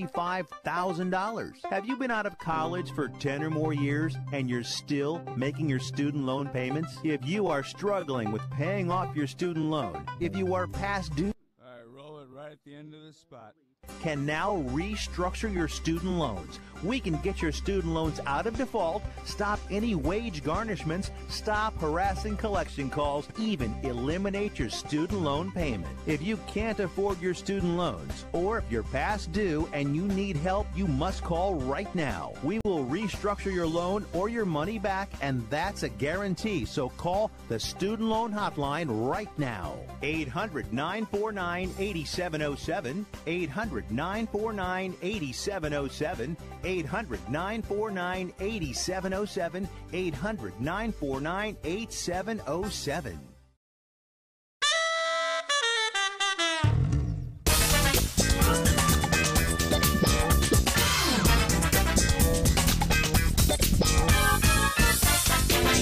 $55,000. Have you been out of college for 10 or more years and you're still making your student loan payments? If you are struggling with paying off your student loan, if you are past due, all right, roll it right at the end of the spot. Can now restructure your student loans. We can get your student loans out of default, stop any wage garnishments, stop harassing collection calls, even eliminate your student loan payment. If you can't afford your student loans, or if you're past due and you need help, you must call right now. We will restructure your loan or your money back, and that's a guarantee. So call the Student Loan Hotline right now. 800-949-8707, 800-949-8707, 800-949-8707, 800-949-8707.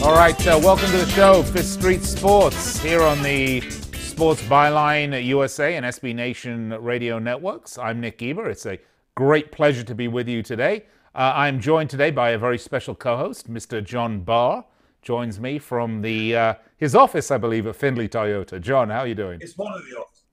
All right, welcome to the show, Fifth Street Sports, here on the Sports Byline USA and SB Nation radio networks. I'm Nick Geber. It's a great pleasure to be with you today. I'm joined today by a very special co-host, Mr. John Barr. Joins me from his office, I believe, at Findlay Toyota. John, how are you doing? It's one of the offices.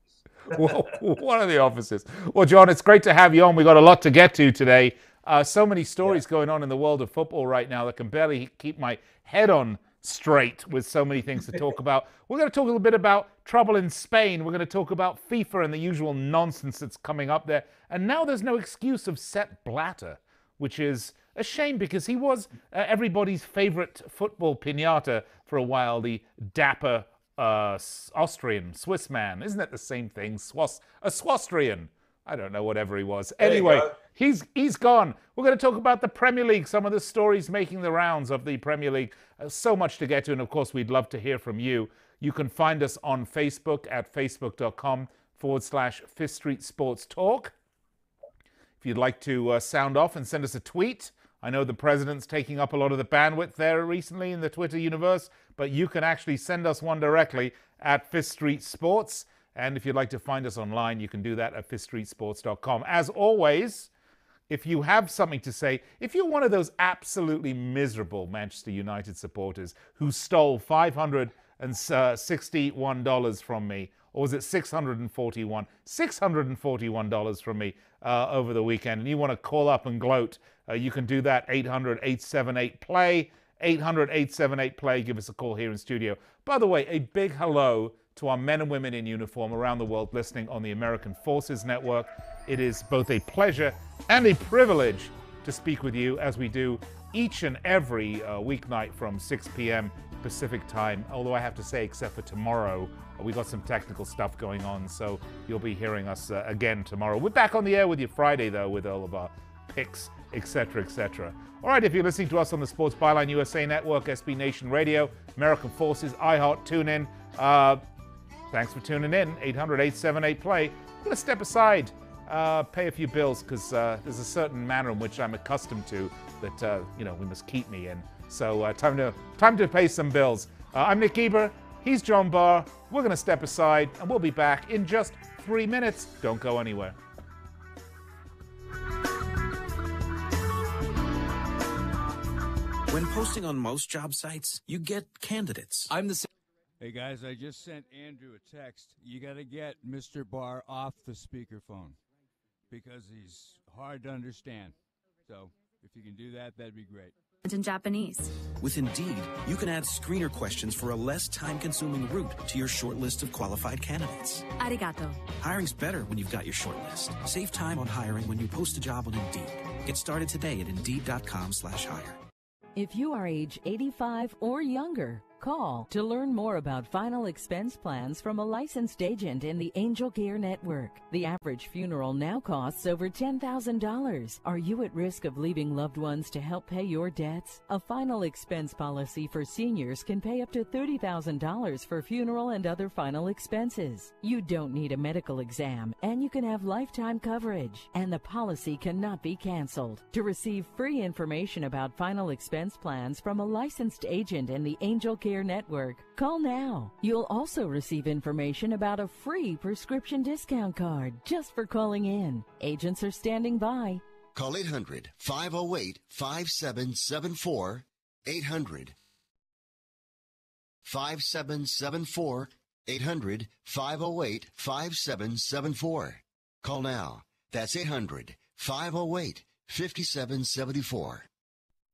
Well, one of the offices. Well, John, it's great to have you on. We've got a lot to get to today. So many stories going on in the world of football right now that I can barely keep my head on straight with so many things to talk about. We're going to talk a little bit about trouble in Spain. We're going to talk about FIFA and the usual nonsense that's coming up there. And now there's no excuse of Sepp Blatter, which is a shame because he was everybody's favorite football piñata for a while, the dapper Austrian, Swiss man. Isn't that the same thing? A Swastrian. I don't know, whatever he was. Anyway, he's gone. We're going to talk about the Premier League, some of the stories making the rounds of the Premier League. So much to get to, and of course, we'd love to hear from you. You can find us on Facebook at facebook.com/Fifth Street Sports Talk. If you'd like to sound off and send us a tweet, I know the president's taking up a lot of the bandwidth there recently in the Twitter universe, but you can actually send us one directly at Fifth Street Sports. And if you'd like to find us online, you can do that at fifthstreetsports.com. As always, if you have something to say, if you're one of those absolutely miserable Manchester United supporters who stole $561 from me, or was it $641? $641 from me over the weekend, and you want to call up and gloat, you can do that, 800-878-PLAY, 800-878-PLAY. Give us a call here in studio. By the way, a big hello to our men and women in uniform around the world listening on the American Forces Network. It is both a pleasure and a privilege to speak with you as we do each and every weeknight from 6 p.m. Pacific time. Although I have to say, except for tomorrow, we got some technical stuff going on, so you'll be hearing us again tomorrow. We're back on the air with you Friday, though, with all of our picks, etc., etc. All right, if you're listening to us on the Sports Byline USA Network, SB Nation Radio, American Forces, iHeart, TuneIn, thanks for tuning in. 800-878-PLAY. I'm going to step aside, pay a few bills, because there's a certain manner in which I'm accustomed to that, we must keep me in. So time to pay some bills. I'm Nick Geber. He's John Barr. We're going to step aside, and we'll be back in just 3 minutes. Don't go anywhere. When posting on most job sites, you get candidates. Hey guys, I just sent Andrew a text. You got to get Mr. Barr off the speakerphone because he's hard to understand. So if you can do that, that'd be great. In Japanese. With Indeed, you can add screener questions for a less time-consuming route to your short list of qualified candidates. Arigato. Hiring's better when you've got your short list. Save time on hiring when you post a job on Indeed. Get started today at Indeed.com/hire. If you are age 85 or younger, call to learn more about final expense plans from a licensed agent in the Angel Care Network. The average funeral now costs over $10,000. Are you at risk of leaving loved ones to help pay your debts? A final expense policy for seniors can pay up to $30,000 for funeral and other final expenses. You don't need a medical exam, and you can have lifetime coverage, and the policy cannot be canceled. To receive free information about final expense plans from a licensed agent in the Angel Care Care Network. Call now. You'll also receive information about a free prescription discount card just for calling in. Agents are standing by. Call 800-508-5774. 800-5774. 800-508-5774. Call now. That's 800-508-5774.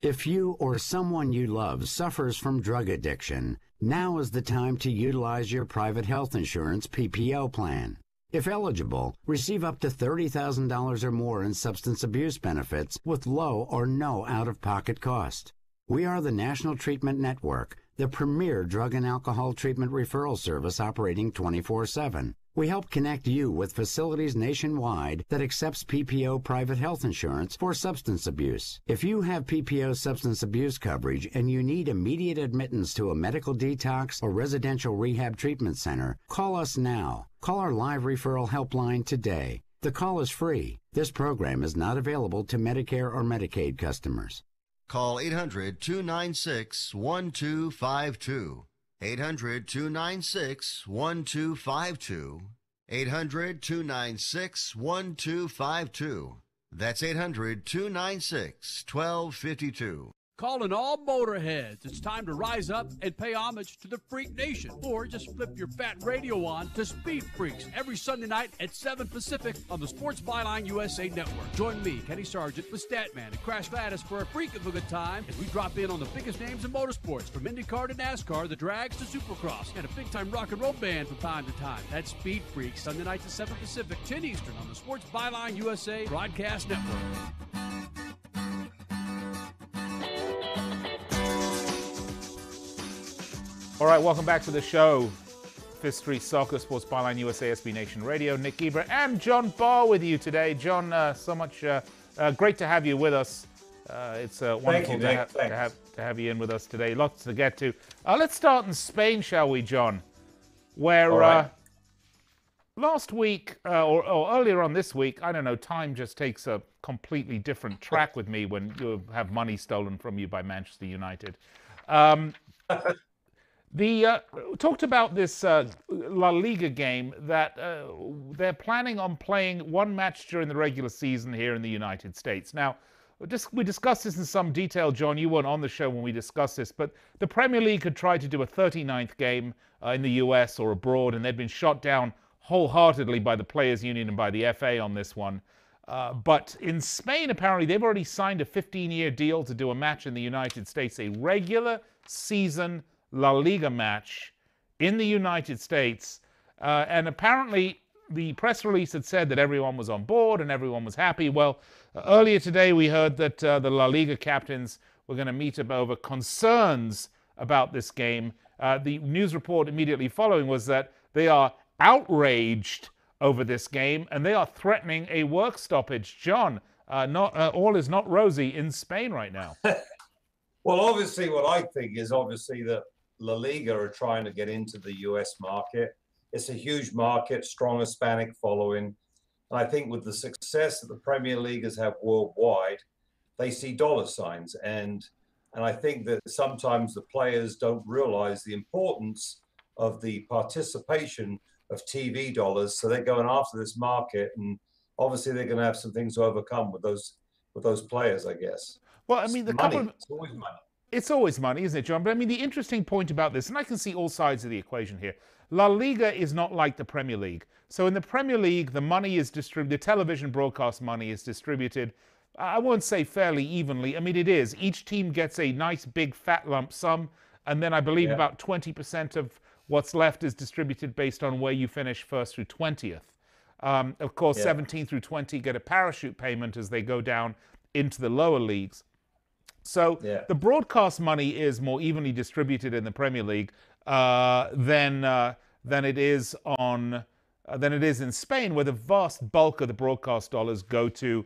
If you or someone you love suffers from drug addiction, now is the time to utilize your private health insurance PPO plan. If eligible, receive up to $30,000 or more in substance abuse benefits with low or no out-of-pocket cost. We are the National Treatment Network, the premier drug and alcohol treatment referral service operating 24/7. We help connect you with facilities nationwide that accepts PPO private health insurance for substance abuse. If you have PPO substance abuse coverage and you need immediate admittance to a medical detox or residential rehab treatment center, call us now. Call our live referral helpline today. The call is free. This program is not available to Medicare or Medicaid customers. Call 800-296-1252. 800-296-1252. 800-296-1252. That's 800-296-1252. Calling all motorheads. It's time to rise up and pay homage to the Freak Nation. Or just flip your fat radio on to Speed Freaks every Sunday night at 7 Pacific on the Sports Byline USA Network. Join me, Kenny Sargent, with Statman and Crash Gladys for a freak of a good time as we drop in on the biggest names in motorsports, from IndyCar to NASCAR, the drags to Supercross, and a big-time rock and roll band from time to time. That's Speed Freaks, Sunday nights at 7 Pacific, 10 Eastern on the Sports Byline USA Broadcast Network. All right, welcome back to the show. Fifth Street Soccer, Sports Byline USA, SB Nation Radio. Nick Geber and John Barr with you today. John, so much great to have you with us. It's wonderful to have you in with us today. Lots to get to. Let's start in Spain, shall we, John? Where last week or earlier on this week, I don't know, time just takes a completely different track with me when you have money stolen from you by Manchester United. Talked about this La Liga game that they're planning on playing one match during the regular season here in the United States. Now, we discussed this in some detail, John. You weren't on the show when we discussed this, but the Premier League had tried to do a 39th game in the US or abroad, and they'd been shot down wholeheartedly by the Players Union and by the FA on this one. But in Spain, apparently, they've already signed a 15-year deal to do a match in the United States, a regular season La Liga match in the United States. And apparently, the press release had said that everyone was on board and everyone was happy. Well, earlier today, we heard that the La Liga captains were going to meet up over concerns about this game. The news report immediately following was that they are outraged over this game and they are threatening a work stoppage. John, all is not rosy in Spain right now. Well, obviously, what I think is obviously that La Liga are trying to get into the US market. It's a huge market, strong Hispanic following. And I think with the success that the Premier League has had worldwide, they see dollar signs. And I think that sometimes the players don't realize the importance of the participation of TV dollars. So they're going after this market. And obviously they're going to have some things to overcome with those players, I guess. Well, I mean, it's always money. It's always money, isn't it, John? But I mean, the interesting point about this, and I can see all sides of the equation here, La Liga is not like the Premier League. So in the Premier League, the money is distributed, the television broadcast money is distributed, I won't say fairly evenly. I mean, it is. Each team gets a nice big fat lump sum, and then I believe about 20% of what's left is distributed based on where you finish first through 20th. Of course, 17 through 20 get a parachute payment as they go down into the lower leagues. So the broadcast money is more evenly distributed in the Premier League than it is in Spain, where the vast bulk of the broadcast dollars go to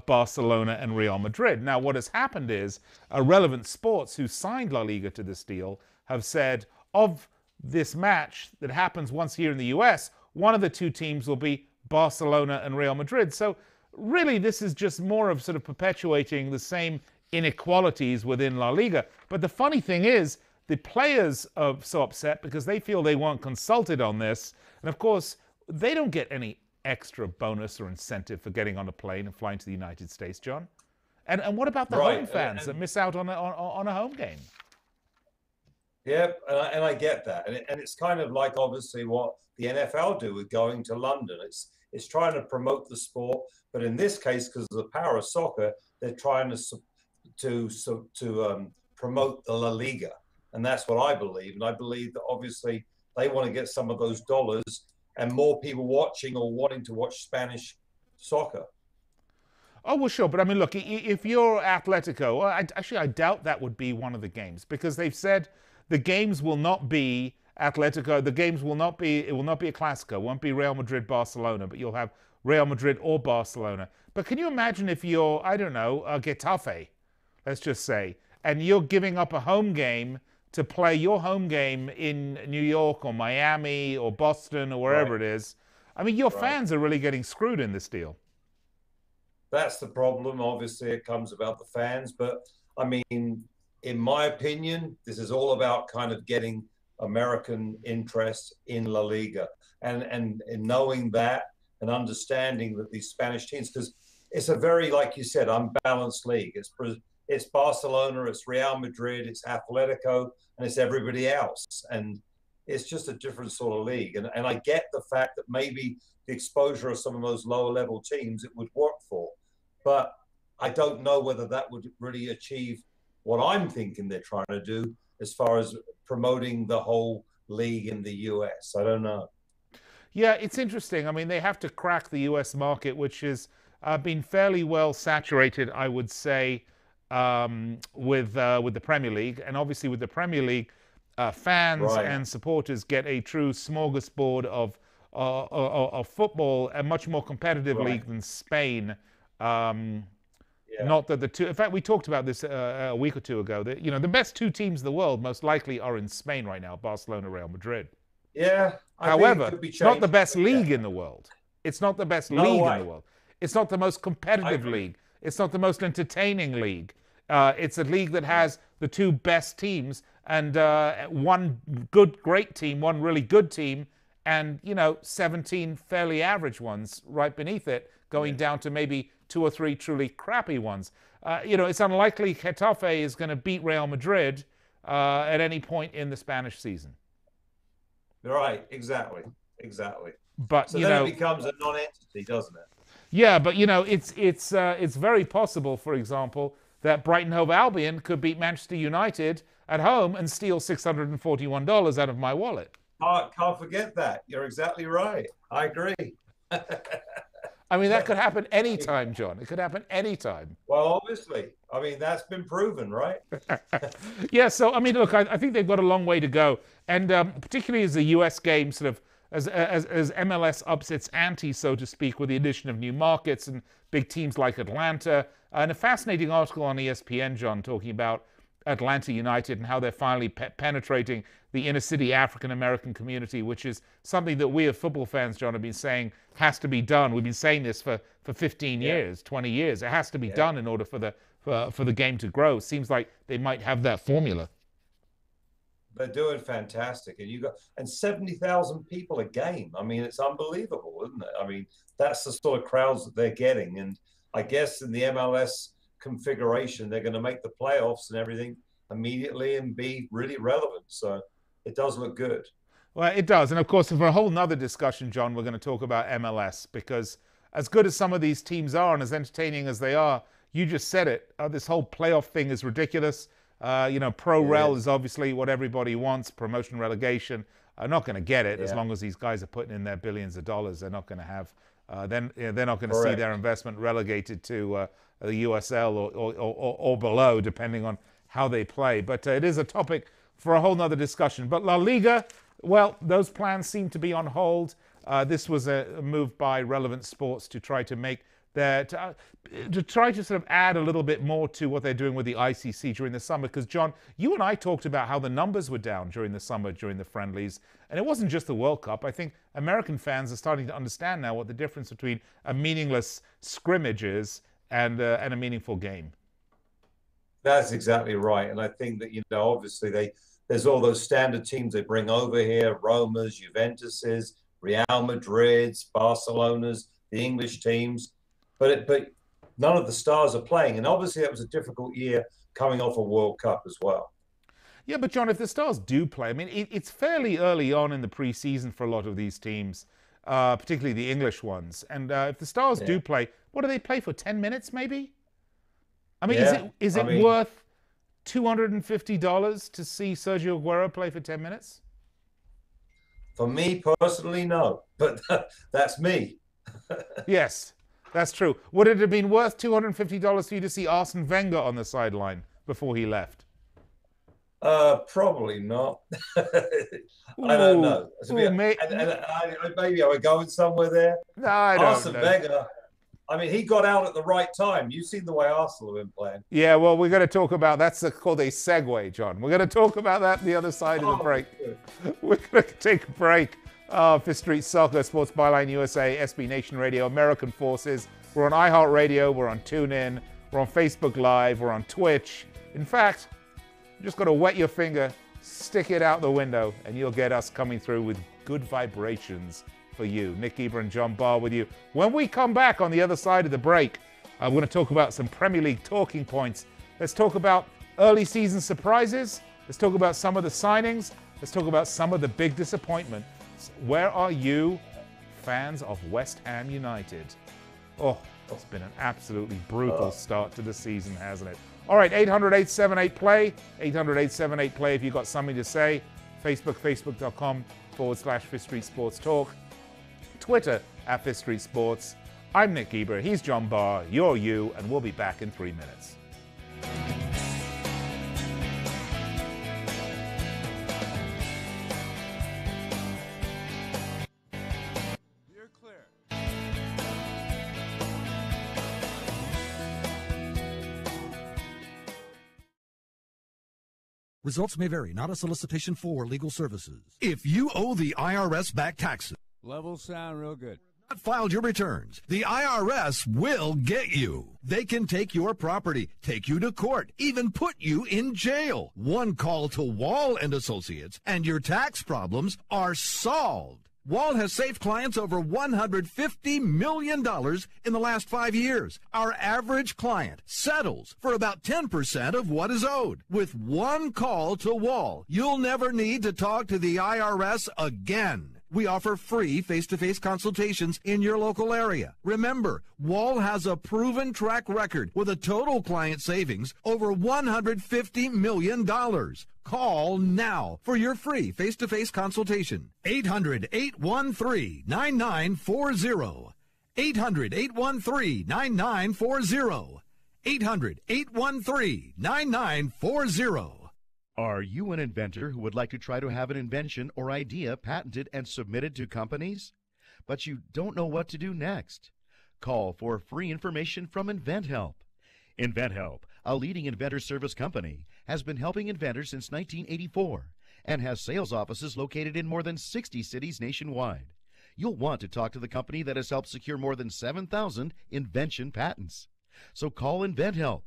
Barcelona and Real Madrid. Now, what has happened is Relevant Sports, who signed La Liga to this deal, have said of this match that happens once here in the US, one of the two teams will be Barcelona and Real Madrid. So really, this is just more of sort of perpetuating the same inequalities within La Liga. But the funny thing is, The players are so upset because they feel they weren't consulted on this. And of course, they don't get any extra bonus or incentive for getting on a plane and flying to the United States, John. And what about the home fans that miss out on a home game? Yeah, and I get that. And it's kind of like, obviously, what the NFL do with going to London. It's trying to promote the sport. But in this case, because of the power of soccer, they're trying to promote the La Liga. And that's what I believe. And I believe that obviously they want to get some of those dollars and more people watching or wanting to watch Spanish soccer. Oh, well, sure. But I mean, look, if you're Atletico, I doubt that would be one of the games, because they've said the games will not be Atletico. The games will not be, it will not be a Clasico. It won't be Real Madrid, Barcelona, but you'll have Real Madrid or Barcelona. But can you imagine if you're, I don't know, Getafe, let's just say, and you're giving up a home game to play your home game in New York or Miami or Boston or wherever it is? I mean, your fans are really getting screwed in this deal. That's the problem. Obviously, it comes about the fans. But, I mean, in my opinion, this is all about kind of getting American interest in La Liga. And knowing that and understanding that these Spanish teams, because it's a very, like you said, unbalanced league. It's Barcelona, it's Real Madrid, it's Atletico, and it's everybody else. And it's just a different sort of league. And I get the fact that maybe the exposure of some of those lower level teams it would work for. But I don't know whether that would really achieve what I'm thinking they're trying to do as far as promoting the whole league in the US. I don't know. Yeah, it's interesting. I mean, they have to crack the US market, which has been fairly well saturated, I would say, with the Premier League. And obviously with the Premier League, fans and supporters get a true smorgasbord of football, a much more competitive league than Spain. Not that the two, in fact, we talked about this a week or two ago, that, you know, the best two teams in the world most likely are in Spain right now, Barcelona, Real Madrid. Yeah. However, it's not the best league in the world. It's not the best league in the world. It's not the most competitive league. It's not the most entertaining league. It's a league that has the two best teams and one great team, one really good team, and, you know, 17 fairly average ones right beneath it, going down to maybe 2 or 3 truly crappy ones. You know, it's unlikely Getafe is going to beat Real Madrid at any point in the Spanish season. Right, exactly. But so you then know, it becomes a non-entity, doesn't it? Yeah, but you know, it's very possible, for example, that Brighton Hove Albion could beat Manchester United at home and steal $641 out of my wallet. Can't forget that. You're exactly right. I agree. I mean, that could happen anytime, John. It could happen anytime. Well, obviously. I mean, that's been proven, right? Yeah, so, I mean, look, I think they've got a long way to go. And particularly as the U.S. game sort of, as MLS ups its ante, so to speak, with the addition of new markets and big teams like Atlanta. And a fascinating article on ESPN, John, talking about Atlanta United and how they're finally penetrating the inner-city African-American community, which is something that we as football fans, John, have been saying has to be done. We've been saying this for 15 years, 20 years. It has to be done in order for the game to grow. Seems like they might have that formula. They're doing fantastic. And 70,000 people a game. I mean, it's unbelievable, isn't it? I mean, that's the sort of crowds that they're getting. And I guess in the MLS configuration, they're going to make the playoffs and everything immediately and be really relevant. So it does look good. Well, it does. And of course, for a whole nother discussion, John, we're going to talk about MLS, because as good as some of these teams are and as entertaining as they are, you just said it, this whole playoff thing is ridiculous. You know, pro-rel is obviously what everybody wants, promotion, relegation. Are not going to get it as long as these guys are putting in their billions of dollars. They're not going to have, they're not going to see their investment relegated to the USL or below, depending on how they play. But it is a topic for a whole nother discussion. But La Liga, well, those plans seem to be on hold. This was a move by Relevant Sports to try to make that, to try to sort of add a little bit more to what they're doing with the ICC during the summer. Because, John, you and I talked about how the numbers were down during the summer, during the friendlies. And it wasn't just the World Cup. I think American fans are starting to understand now what the difference between a meaningless scrimmage is and a meaningful game. That's exactly right. And I think that, you know, obviously There's all those standard teams they bring over here, Romas, Juventuses, Real Madrids, Barcelonas, the English teams. But none of the stars are playing. And obviously that was a difficult year coming off a World Cup as well. Yeah, but John, if the stars do play, I mean, it's fairly early on in the preseason for a lot of these teams, particularly the English ones. And if the stars do play, what do they play for, 10 minutes maybe? I mean, is it worth $250 to see Sergio Aguero play for 10 minutes? For me personally, no. But that's me. Yes, that's true. Would it have been worth $250 for you to see Arsene Wenger on the sideline before he left? Probably not. I don't know. Maybe I would go somewhere there. No, I don't Arsene know. Wenger, I mean, he got out at the right time. You've seen the way Arsenal have been playing. Yeah, well, we're going to talk about that's called a segue, John. We're going to talk about that the other side of the break. Good. We're going to take a break. Fifth Street Soccer, Sports Byline USA, SB Nation Radio, American Forces. We're on iHeartRadio. We're on TuneIn. We're on Facebook Live. We're on Twitch. In fact, you just got to wet your finger, stick it out the window, and you'll get us coming through with good vibrations for you. Nick Geber and John Barr with you. When we come back on the other side of the break, we're going to talk about some Premier League talking points. Let's talk about early season surprises. Let's talk about some of the signings. Let's talk about some of the big disappointments. Where are you, fans of West Ham United? Oh, it's been an absolutely brutal start to the season, hasn't it? All right, 800-878-PLAY, 800-878-PLAY if you've got something to say. Facebook, facebook.com/Fifth Street Sports Talk. Twitter @Fifth Street Sports. I'm Nick Geber, he's John Barr, you're you, and we'll be back in 3 minutes. You're clear. Results may vary, not a solicitation for legal services. If you owe the IRS back taxes, Levels sound real good. not filed your returns, the IRS will get you. They can take your property, take you to court, even put you in jail. One call to Wall and Associates, and your tax problems are solved. Wall has saved clients over $150 million in the last 5 years. Our average client settles for about 10% of what is owed. With one call to Wall, you'll never need to talk to the IRS again. We offer free face-to-face consultations in your local area. Remember, Wall has a proven track record with a total client savings over $150 million. Call now for your free face-to-face consultation. 800-813-9940. 800-813-9940. 800-813-9940. Are you an inventor who would like to try to have an invention or idea patented and submitted to companies? But you don't know what to do next? Call for free information from InventHelp. InventHelp, a leading inventor service company, has been helping inventors since 1984 and has sales offices located in more than 60 cities nationwide. You'll want to talk to the company that has helped secure more than 7,000 invention patents. So call InventHelp.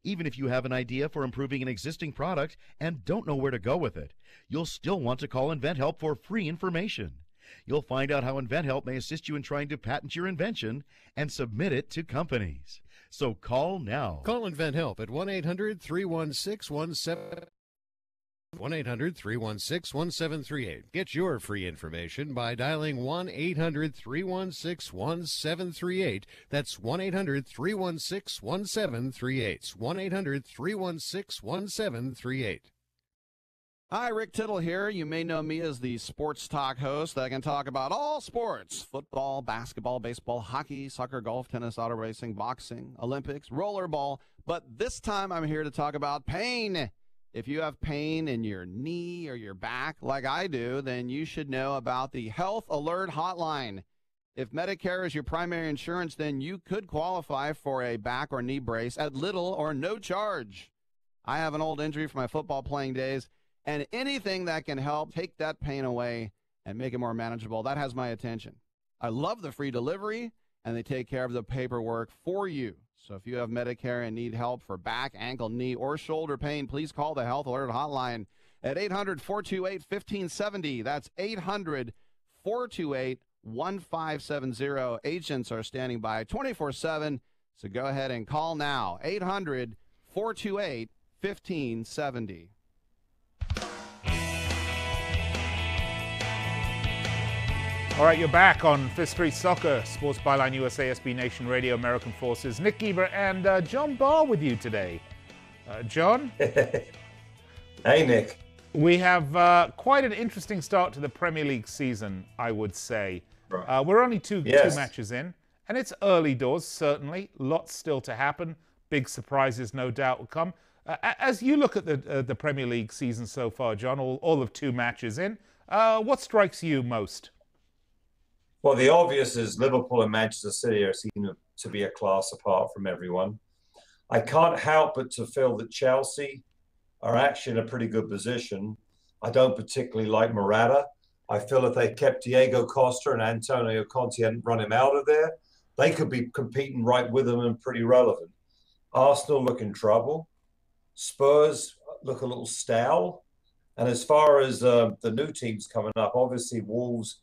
Even if you have an idea for improving an existing product and don't know where to go with it, you'll still want to call InventHelp for free information. You'll find out how InventHelp may assist you in trying to patent your invention and submit it to companies. So call now. Call InventHelp at 1-800-316-1738. 1-800-316-1738. Get your free information by dialing 1-800-316-1738. That's 1-800-316-1738. 1-800-316-1738. Hi, Rick Tittle here. You may know me as the sports talk host that can talk about all sports: football, basketball, baseball, hockey, soccer, golf, tennis, auto racing, boxing, Olympics, rollerball. But this time I'm here to talk about pain. If you have pain in your knee or your back like I do, then you should know about the Health Alert Hotline. If Medicare is your primary insurance, then you could qualify for a back or knee brace at little or no charge. I have an old injury from my football playing days, and anything that can help take that pain away and make it more manageable, that has my attention. I love the free delivery, and they take care of the paperwork for you. So if you have Medicare and need help for back, ankle, knee, or shoulder pain, please call the Health Alert Hotline at 800-428-1570. That's 800-428-1570. Agents are standing by 24/7, so go ahead and call now. 800-428-1570. All right, you're back on Fifth Street Soccer, Sports Byline USA, SB Nation Radio, American Forces. Nick Geber and John Barr with you today. John? Hey, Nick. We have quite an interesting start to the Premier League season, I would say. Right. We're only two matches in, and it's early doors, certainly. Lots still to happen. Big surprises, no doubt, will come. As you look at the Premier League season so far, John, all of 2 matches in, what strikes you most? Well, the obvious is Liverpool and Manchester City are seen to be a class apart from everyone. I can't help but to feel that Chelsea are actually in a pretty good position. I don't particularly like Morata. I feel if they kept Diego Costa and Antonio Conte and run him out of there, they could be competing right with them and pretty relevant. Arsenal look in trouble. Spurs look a little stale. And as far as the new teams coming up, obviously Wolves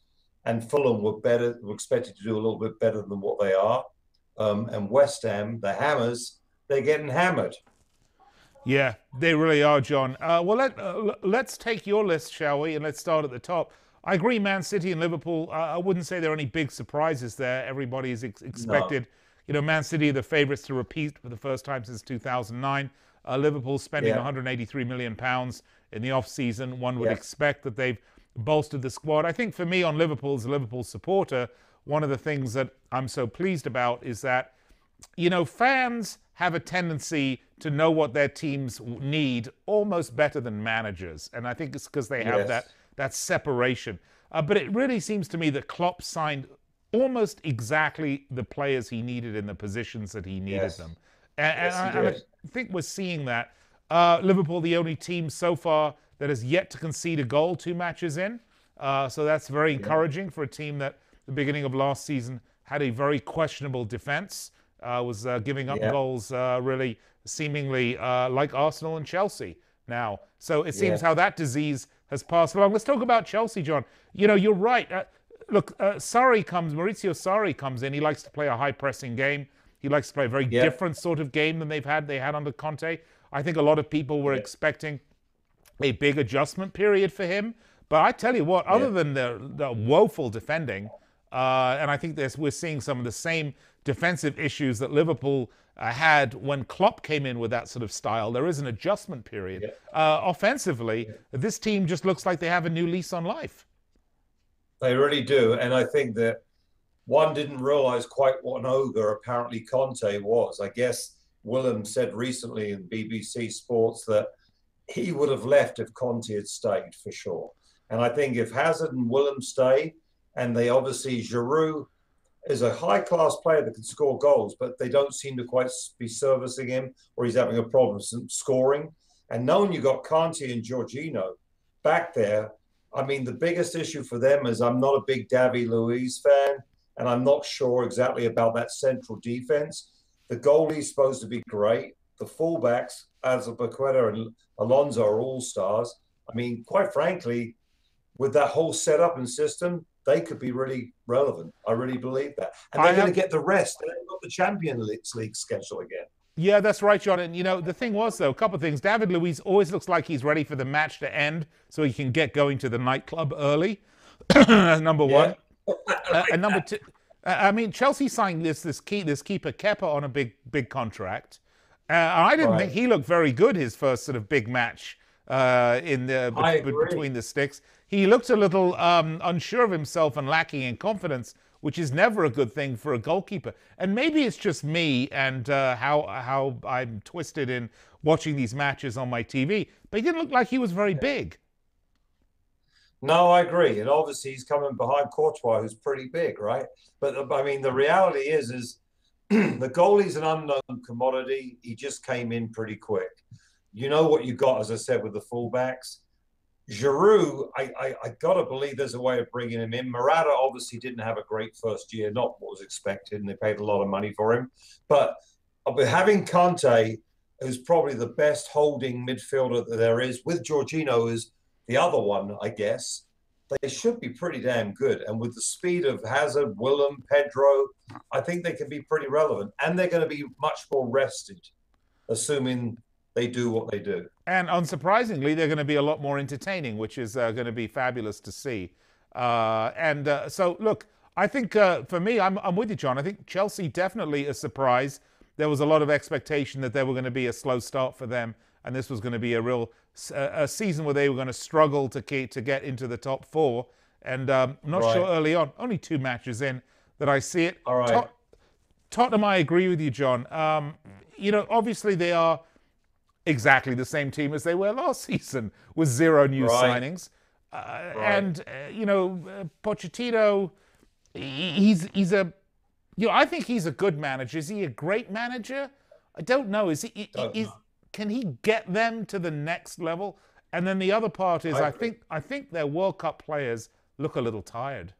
and Fulham were expected to do a little bit better than what they are. And West Ham, the Hammers, they're getting hammered. Yeah, they really are, John. Well, let's take your list, shall we? And let's start at the top. I agree, Man City and Liverpool, I wouldn't say there are any big surprises there. Everybody is expected. No. Man City are the favourites to repeat for the first time since 2009. Liverpool spending £183 million in the off-season. One would expect that they've bolstered the squad. I think for me, on Liverpool, as a Liverpool supporter, one of the things that I'm so pleased about is that, fans have a tendency to know what their teams need almost better than managers. And I think it's because they have that separation. But it really seems to me that Klopp signed almost exactly the players he needed in the positions that he needed them. And I think we're seeing that. Liverpool, the only team so far that has yet to concede a goal 2 matches in. So that's very encouraging for a team that the beginning of last season had a very questionable defense, was giving up goals really seemingly like Arsenal and Chelsea now. So it seems how that disease has passed along. Let's talk about Chelsea, John. You're right. Look, Maurizio Sarri comes in. He likes to play a high-pressing game. He likes to play a very different sort of game than they had under Conte. I think a lot of people were expecting a big adjustment period for him. But I tell you what, other than the woeful defending, and I think we're seeing some of the same defensive issues that Liverpool had when Klopp came in with that sort of style, there is an adjustment period. Offensively, this team just looks like they have a new lease on life. They really do. And I think that one didn't realize quite what an ogre apparently Conte was. I guess Willem said recently in BBC Sports that he would have left if Conte had stayed, for sure. And I think if Hazard and Willem stay, and they obviously, Giroud is a high-class player that can score goals, but they don't seem to quite be servicing him, or he's having a problem scoring. And knowing you got Conte and Jorginho back there, I mean, the biggest issue for them is I'm not a big David Luiz fan, and I'm not sure exactly about that central defense. The goalie's supposed to be great. The fullbacks, Azpilicueta and Alonso, are all-stars. I mean, quite frankly, with that whole setup and system, they could be really relevant. I really believe that. And they're going to get the rest. They've got the Champions League schedule again. Yeah, that's right, John. And, the thing was, though, a couple of things. David Luiz always looks like he's ready for the match to end so he can get going to the nightclub early. Number one. And number two, I mean, Chelsea signed this keeper Kepa on a big contract. I didn't think he looked very good his first sort of big match between the sticks. He looked a little unsure of himself and lacking in confidence, which is never a good thing for a goalkeeper. And maybe it's just me and how I'm twisted in watching these matches on my TV, but he didn't look like he was very big. No, I agree. And obviously he's coming behind Courtois, who's pretty big, right? But I mean, the reality is the goalie's an unknown commodity. He just came in pretty quick. You know what you got, as I said, with the fullbacks. Giroud, I got to believe there's a way of bringing him in. Morata obviously didn't have a great first year, not what was expected, and they paid a lot of money for him. But having Conte who's probably the best holding midfielder that there is, with Jorginho as the other one, I guess, they should be pretty damn good. And with the speed of Hazard, Willem, Pedro, I think they can be pretty relevant. And they're going to be much more rested, assuming they do what they do. And unsurprisingly, they're going to be a lot more entertaining, which is going to be fabulous to see. So, look, I think for me, I'm with you, John. I think Chelsea definitely a surprise. There was a lot of expectation that there were going to be a slow start for them, and this was going to be a real a season where they were going to struggle to get into the top four. And I'm not sure early on, only 2 matches in, that I see it. All right. Tottenham, I agree with you, John. Obviously they are exactly the same team as they were last season with 0 new signings. Pochettino, he's a, I think he's a good manager. Is he a great manager? I don't know. Can he get them to the next level? And then the other part is I think their World Cup players look a little tired.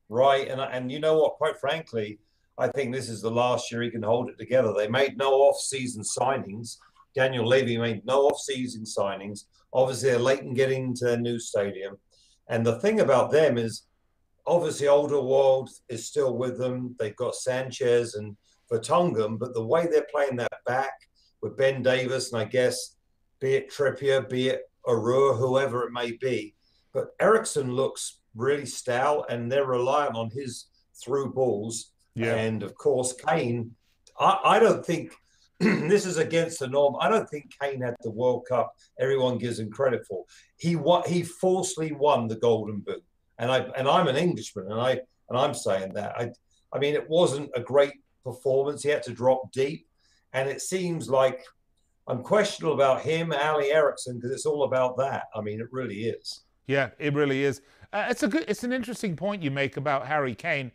Right, and you know what? Quite frankly, I think this is the last year he can hold it together. They made no off-season signings. Daniel Levy made no off-season signings. Obviously, they're late in getting into their new stadium. And the thing about them is, obviously, Alderweireld is still with them. They've got Sanchez and Vertonghen, but the way they're playing that back with Ben Davis, and I guess, be it Trippier, be it Aurora, whoever it may be, but Eriksen looks really stout, and they're reliant on his through balls. Yeah. And, of course, Kane, I don't think this is against the norm. I don't think Kane had the World Cup everyone gives him credit for. He falsely won the Golden Boot. And I'm an Englishman, and I'm saying that. I mean, it wasn't a great performance. He had to drop deep. And it seems like I'm questionable about him, Ali Eriksen, because it's all about that. I mean, it really is. Yeah, it really is. It's an interesting point you make about Harry Kane.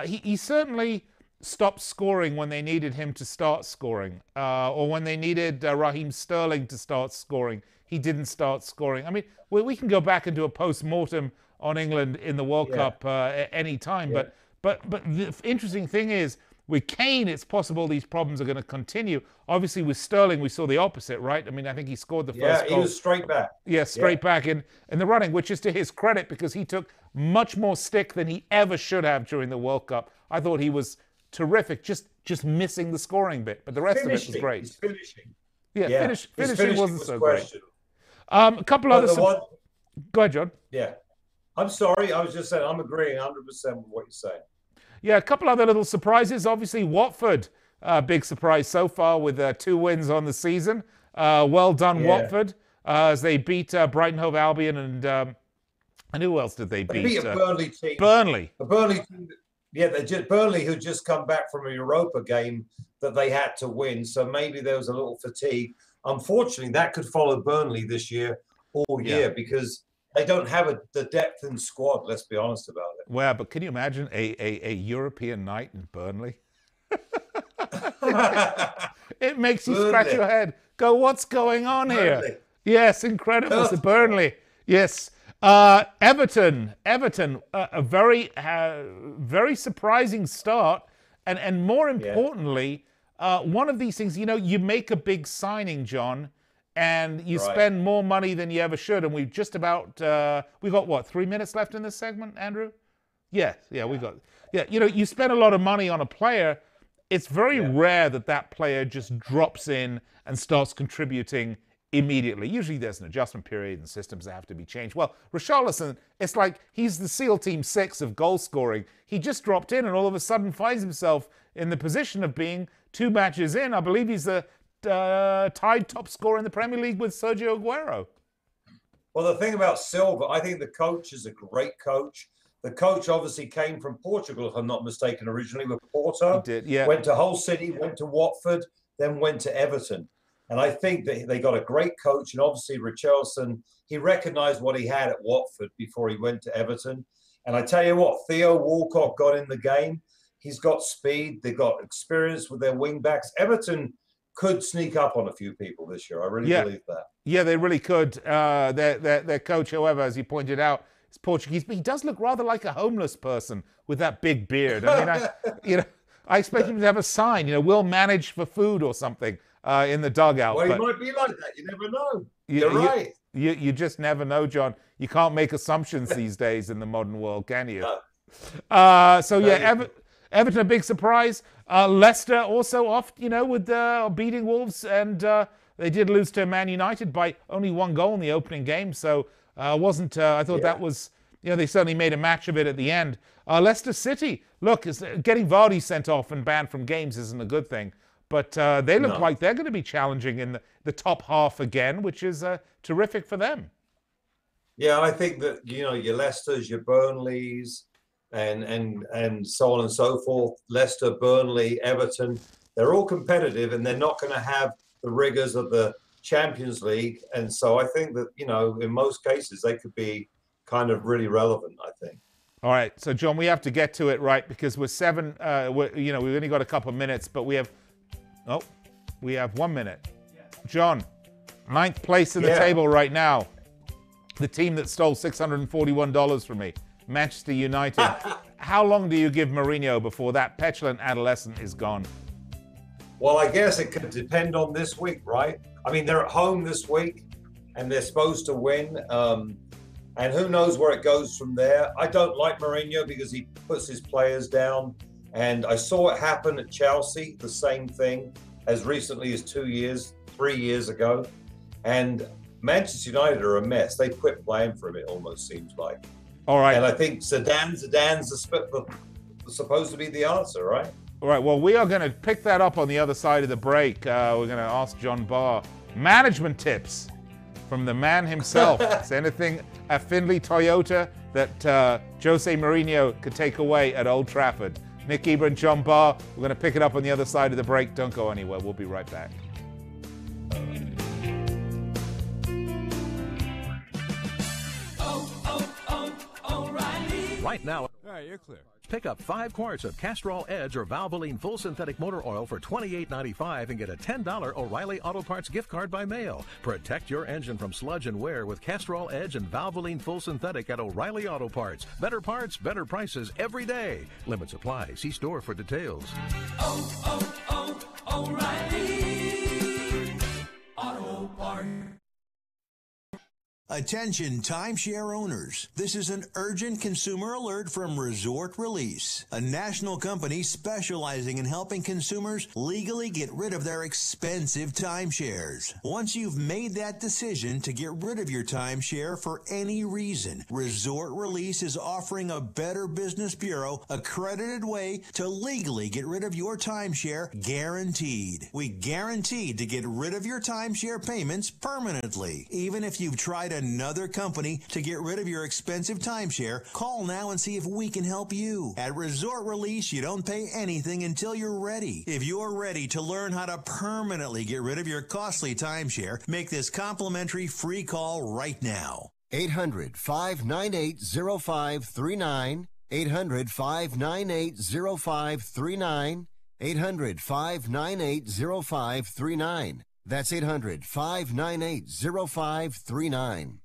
He certainly stopped scoring when they needed him to start scoring, or when they needed Raheem Sterling to start scoring. He didn't start scoring. I mean, we can go back and do a post-mortem on England in the World Cup at any time. Yeah. But the interesting thing is, with Kane, it's possible these problems are going to continue. Obviously, with Sterling, we saw the opposite, right? I mean, I think he scored the first goal. Yeah, he was straight back. Yeah, straight back in the running, which is to his credit because he took much more stick than he ever should have during the World Cup. I thought he was terrific, just missing the scoring bit. But the rest of it was great. He's finishing. Yeah, finishing wasn't so great. A couple other... Go ahead, John. Yeah. I'm sorry. I was just saying I'm agreeing 100% with what you're saying. Yeah, a couple other little surprises. Obviously, Watford, big surprise so far with 2 wins on the season. Well done, Watford, as they beat Brighton Hove Albion and who else did they beat? They beat a Burnley team. Burnley. A Burnley team. Yeah, Burnley who just come back from a Europa game that they had to win. So maybe there was a little fatigue. Unfortunately, that could follow Burnley this year all year because they don't have the depth in squad, let's be honest about it. Well, but can you imagine a European night in Burnley? It makes you scratch your head. Go, what's going on here? Yes, incredible. So Burnley. Yes. Everton, a very surprising start. And more importantly, one of these things, you make a big signing, John, and you spend more money than you ever should. And we've just about, we've got what, 3 minutes left in this segment, Andrew? Yeah, we got, you spend a lot of money on a player. It's very rare that player just drops in and starts contributing immediately. Usually there's an adjustment period and systems that have to be changed. Well, Richarlison, it's like he's the SEAL Team 6 of goal scoring. He just dropped in and all of a sudden finds himself in the position of being 2 matches in. I believe he's the tied top scorer in the Premier League with Sergio Aguero. Well, the thing about Silva, I think the coach is a great coach. The coach obviously came from Portugal, if I'm not mistaken, originally with Porto. He did, yeah. Went to Hull City, went to Watford, then went to Everton. And I think that they got a great coach. And obviously, Richarlison, he recognized what he had at Watford before he went to Everton. And I tell you what, Theo Walcott got in the game. He's got speed. They've got experience with their wing backs. Everton could sneak up on a few people this year. I really believe that. Yeah, they really could. Their coach, however, as you pointed out, is Portuguese, but he does look rather like a homeless person with that big beard. I mean, I expect him to have a sign, we'll manage for food or something in the dugout. Well, he might be like that. You never know. You're right. You just never know, John. You can't make assumptions these days in the modern world, can you? Everton a big surprise. Leicester also off, with beating Wolves, and they did lose to Man United by only 1 goal in the opening game. So I thought that was, they certainly made a match of it at the end. Leicester City, look, getting Vardy sent off and banned from games isn't a good thing. But they look like they're going to be challenging in the top half again, which is terrific for them. Yeah, I think that, your Leicesters, your Burnleys, and so on and so forth, Leicester, Burnley, Everton, they're all competitive, and they're not going to have the rigors of the Champions League. And so I think that, in most cases, they could be kind of really relevant, I think. All right. So, John, we have to get to it, right? Because we've only got a couple of minutes, but we have 1 minute. John, 9th place in the table right now. The team that stole $641 from me, Manchester United. How long do you give Mourinho before that petulant adolescent is gone? Well, I guess it could depend on this week, right? I mean, they're at home this week, and they're supposed to win. And who knows where it goes from there. I don't like Mourinho because he puts his players down. And I saw it happen at Chelsea, the same thing, as recently as 3 years ago. And Manchester United are a mess. They quit playing for him, it almost seems like. All right. And I think Zidane's supposed to be the answer, right? All right. Well, we are going to pick that up on the other side of the break. We're going to ask John Barr management tips from the man himself. Is there anything at Findlay Toyota that Jose Mourinho could take away at Old Trafford? Nick Geber and John Barr. We're going to pick it up on the other side of the break. Don't go anywhere. We'll be right back. Right now, All right, you're clear. pick up 5 quarts of Castrol Edge or Valvoline Full Synthetic Motor Oil for $28.95 and get a $10 O'Reilly Auto Parts gift card by mail. Protect your engine from sludge and wear with Castrol Edge and Valvoline Full Synthetic at O'Reilly Auto Parts. Better parts, better prices every day. Limits apply. See store for details. O'Reilly Auto Parts. Attention timeshare owners. This is an urgent consumer alert from Resort Release, a national company specializing in helping consumers legally get rid of their expensive timeshares. Once you've made that decision to get rid of your timeshare for any reason, Resort Release is offering a Better Business Bureau accredited way to legally get rid of your timeshare, guaranteed. We guarantee to get rid of your timeshare payments permanently. Even if you've tried another company to get rid of your expensive timeshare, call now and see if we can help you. At Resort Release, you don't pay anything until you're ready. If you're ready to learn how to permanently get rid of your costly timeshare, make this complimentary free call right now. 800-598-0539. 800-598-0539. 800-598-0539. That's 800-598-0539.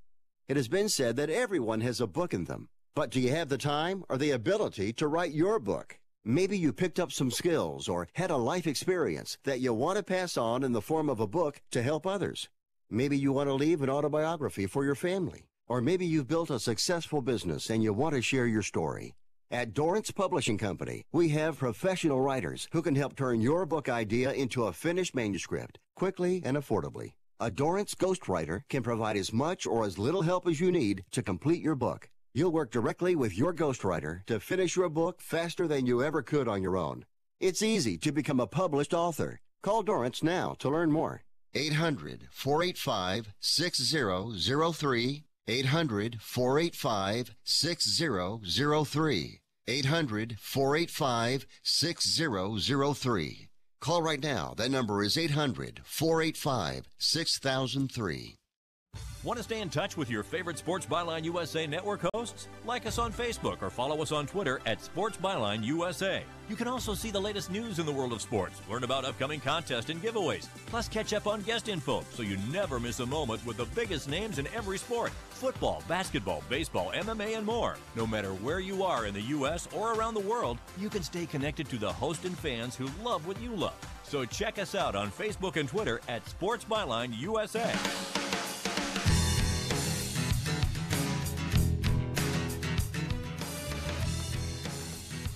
It has been said that everyone has a book in them. But do you have the time or the ability to write your book? Maybe you picked up some skills or had a life experience that you want to pass on in the form of a book to help others. Maybe you want to leave an autobiography for your family. Or maybe you've built a successful business and you want to share your story. At Dorrance Publishing Company, we have professional writers who can help turn your book idea into a finished manuscript quickly and affordably. A Dorrance ghostwriter can provide as much or as little help as you need to complete your book. You'll work directly with your ghostwriter to finish your book faster than you ever could on your own. It's easy to become a published author. Call Dorrance now to learn more. 800-485-6003. 800-485-6003. 800-485-6003. Call right now. That number is 800-485-6003. Want to stay in touch with your favorite Sports Byline USA Network hosts? Like us on Facebook or follow us on Twitter at Sports Byline USA. You can also see the latest news in the world of sports, learn about upcoming contests and giveaways, plus catch up on guest info so you never miss a moment with the biggest names in every sport. Football, basketball, baseball, MMA, and more. No matter where you are in the U.S. or around the world, you can stay connected to the host and fans who love what you love. So check us out on Facebook and Twitter at Sports Byline USA.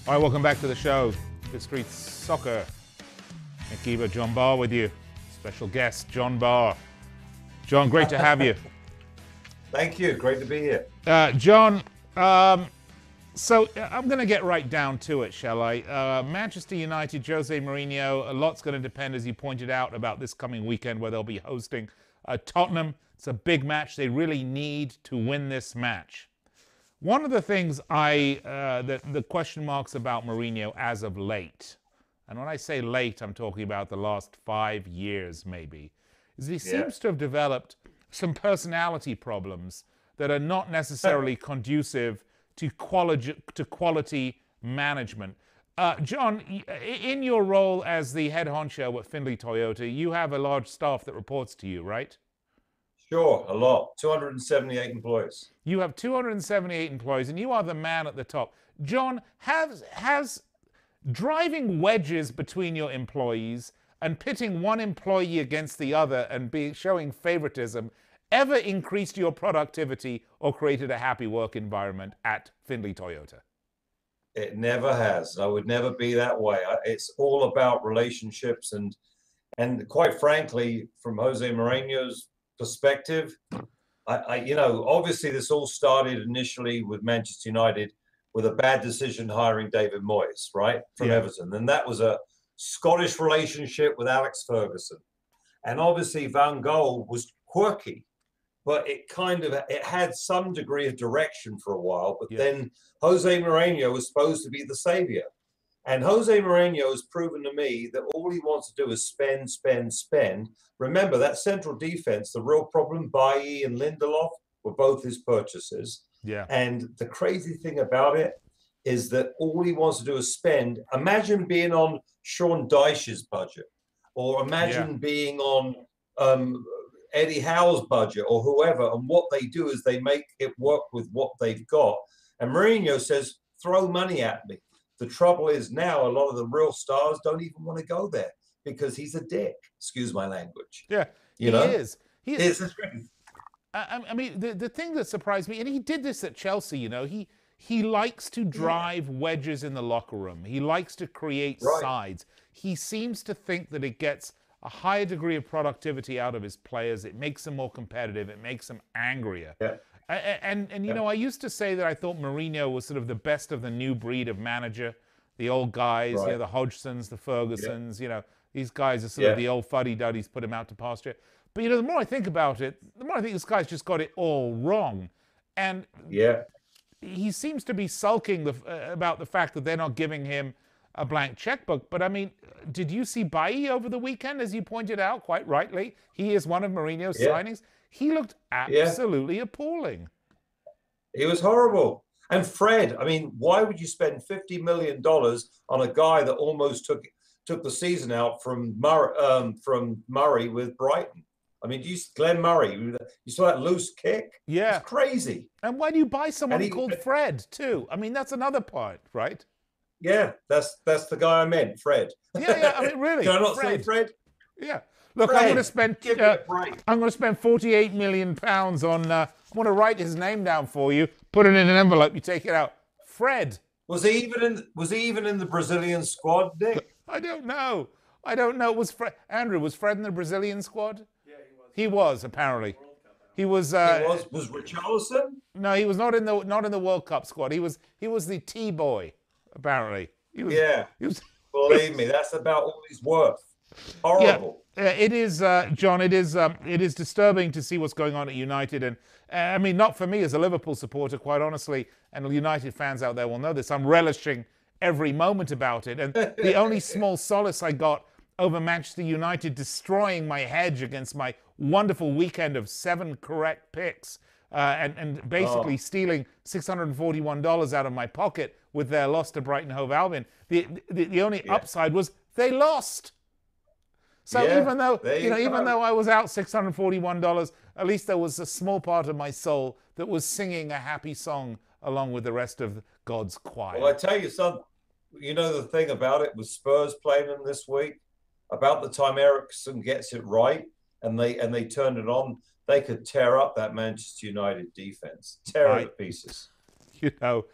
All right, welcome back to the show. Fifth Street Soccer. Nick Geber, John Barr with you. Special guest, John Barr. John, great to have you. Thank you. Great to be here. John, so I'm going to get right down to it, shall I? Manchester United, Jose Mourinho, a lot's going to depend, as you pointed out, about this coming weekend where they'll be hosting Tottenham. It's a big match. They really need to win this match. One of the things the question marks about Mourinho as of late, and when I say late, I'm talking about the last 5 years maybe, is he seems to have developed some personality problems that are not necessarily conducive to quality management. John, in your role as the head honcho at Findlay Toyota, you have a large staff that reports to you, right? Sure, a lot. 278 employees. You have 278 employees, and you are the man at the top. John, has driving wedges between your employees and pitting one employee against the other and showing favoritism ever increased your productivity or created a happy work environment at Findlay Toyota? It never has. I would never be that way. It's all about relationships, and quite frankly, from Jose Mourinho's perspective, obviously this all started initially with Manchester United with a bad decision hiring David Moyes, right, from Everton. And that was a Scottish relationship with Alex Ferguson. And obviously Van Gaal was quirky, but it had some degree of direction for a while. But then Jose Mourinho was supposed to be the savior. And Jose Mourinho has proven to me that all he wants to do is spend, spend, spend. Remember, that central defense, the real problem, Bailly and Lindelof were both his purchases. Yeah. And the crazy thing about it is that all he wants to do is spend. Imagine being on Sean Dyche's budget, or imagine being on Eddie Howe's budget, or whoever. And what they do is they make it work with what they've got. And Mourinho says, throw money at me. The trouble is now a lot of the real stars don't even want to go there because he's a dick. Excuse my language. Yeah, He is. He is. I mean, the thing that surprised me, and he did this at Chelsea, he likes to drive wedges in the locker room. He likes to create sides. He seems to think that it gets a higher degree of productivity out of his players. It makes them more competitive. It makes them angrier. Yeah. And I used to say that I thought Mourinho was sort of the best of the new breed of manager, the old guys, the Hodgsons, the Fergusons, these guys are sort of the old fuddy-duddies, put him out to pasture. But, the more I think about it, the more I think this guy's just got it all wrong. And he seems to be sulking about the fact that they're not giving him a blank checkbook. But, I mean, did you see Bailly over the weekend, as you pointed out, quite rightly? He is one of Mourinho's signings. He looked absolutely appalling. He was horrible. And Fred, I mean, why would you spend $50 million on a guy that almost took the season out from Murray with Brighton? I mean, Glenn Murray, you saw that loose kick? Yeah. It's crazy. And why do you buy someone called Fred, too? I mean, that's another part, right? Yeah, that's the guy I meant, Fred. Yeah, I mean, really. Can I not say Fred? Yeah. Look, Fred, I'm going to spend 48 million pounds on. I'm going to write his name down for you. Put it in an envelope. You take it out. Fred. Was he even in the Brazilian squad, Nick? I don't know. Was Andrew? Was Fred in the Brazilian squad? Yeah, he was. He was apparently. He was. Was Richarlison? No, he was not in the World Cup squad. He was the T boy. Apparently. He was. Believe me, that's about all he's worth. Horrible. Yeah, it is, John. It is disturbing to see what's going on at United, and I mean, not for me as a Liverpool supporter, quite honestly, and United fans out there will know this. I'm relishing every moment about it, and the only small solace I got over Manchester United destroying my hedge against my wonderful weekend of 7 correct picks and basically stealing $641 out of my pocket with their loss to Brighton Hove Albion. The only upside was they lost. So even though I was out $641, at least there was a small part of my soul that was singing a happy song along with the rest of God's choir. Well, I tell you something. You know the thing about it with Spurs playing them this week. About the time Ericsson gets it right and they turn it on, they could tear up that Manchester United defense, tear it to pieces. You know,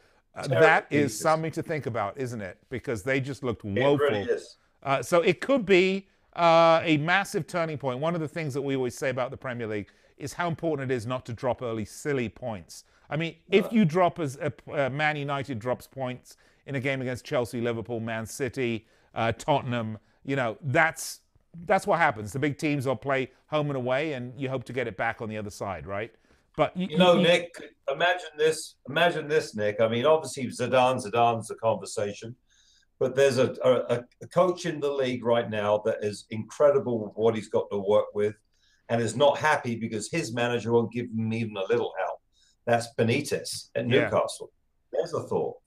that is something to think about, isn't it? Because they just looked woeful. It really is. So it could be a massive turning point. One of the things that we always say about the Premier League is how important it is not to drop early silly points. I mean, if you drop as Man United drops points in a game against Chelsea, Liverpool, Man City, Tottenham, you know, that's what happens. The big teams will play home and away, and you hope to get it back on the other side, right? But Nick, imagine this, Nick. I mean, obviously Zidane's the conversation, but there's a coach in the league right now that is incredible with what he's got to work with, and is not happy because his manager won't give him even a little help. That's Benitez at Newcastle. There's a thought.